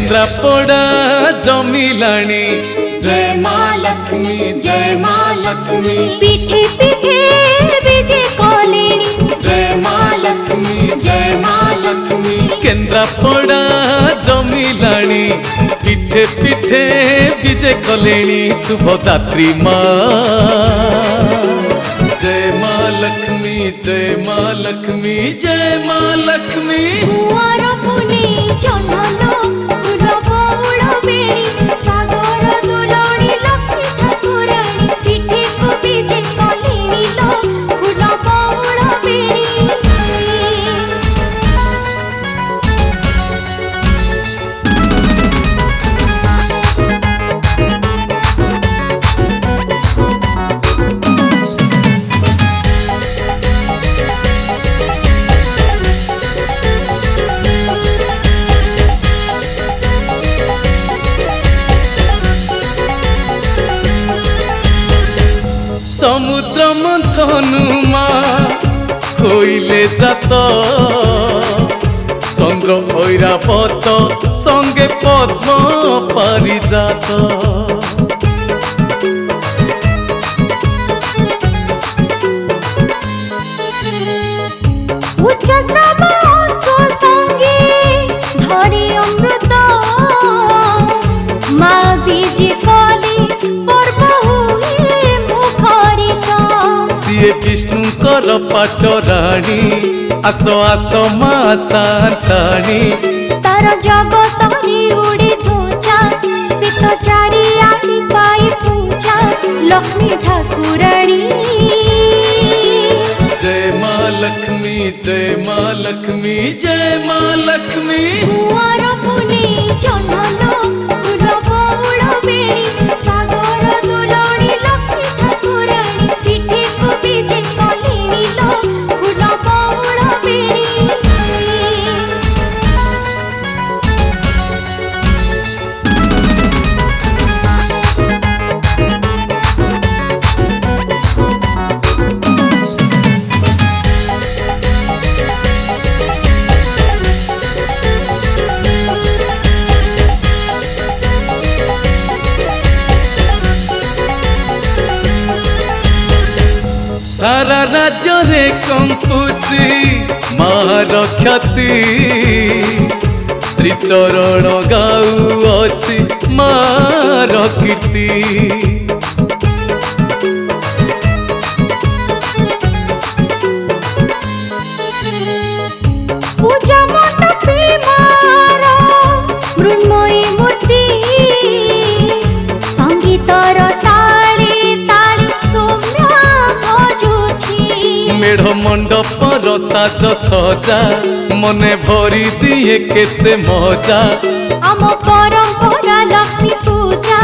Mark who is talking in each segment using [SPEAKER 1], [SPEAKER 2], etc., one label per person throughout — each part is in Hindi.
[SPEAKER 1] केन्द्रापड़ा जमिलाणी जय माँ लक्ष्मी जय माँ लक्ष्मी
[SPEAKER 2] पीठे पीठे विजे कलेणी
[SPEAKER 1] जय माँ लक्ष्मी जय माँ लक्ष्मी केन्द्रापड़ा जमिलाणी पीठे पीठे विजे कलेणी शुभदात्री माँ जय माँ लक्ष्मी जय माँ लक्ष्मी जय माँ लक्ष्मी
[SPEAKER 2] कुआर पुनी जनलो रबौल बेणी सागर दुलणी लक्ष्मी ठाकुराणी पीठे को विजे कलेणी लो रबौल बेणी
[SPEAKER 1] समुद्र मंथनुमा खोइले जात चंद्र ऐरावत संगे पद्म पारिजात
[SPEAKER 2] उच्च श्रव संगे धरे अमृत माँ बीजे कली पर्व हुए मुखरित
[SPEAKER 1] सीए विष्णुकर पाटराणी आस आस माँ शांताणी
[SPEAKER 2] तार जगत उड़े ध्वजा से तो चारिआड़ी पाई पूजा लक्ष्मी ठाकुराणी
[SPEAKER 1] जय माँ लक्ष्मी जय माँ लक्ष्मी जय माँ लक्ष्मी
[SPEAKER 2] कुआर पुनी जनलो रबौल बेणी सागर दुलणी लक्ष्मी ठाकुराणी पीठे को विजे कलेणी लो रबौल बेणी
[SPEAKER 1] सारा राज्य रे कंपुची मार ख्याति श्रीचरण गाऊ अछि मार कीर्ति
[SPEAKER 2] पूजा मंडपे मार मृण्मयी मूर्ति संगीतर ताली ताली सौम्य बजुछि
[SPEAKER 1] मेढ़ मंडपर साज सजा मने भरी दिए केते मजा
[SPEAKER 2] आम परंपरा लक्ष्मी पूजा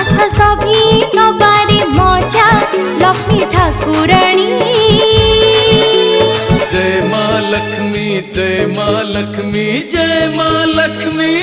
[SPEAKER 2] आस सभी नबारे मजा लक्ष्मी ठाकुराणी
[SPEAKER 1] जय माँ लक्ष्मी जय माँ लक्ष्मी जय माँ लक्ष्मी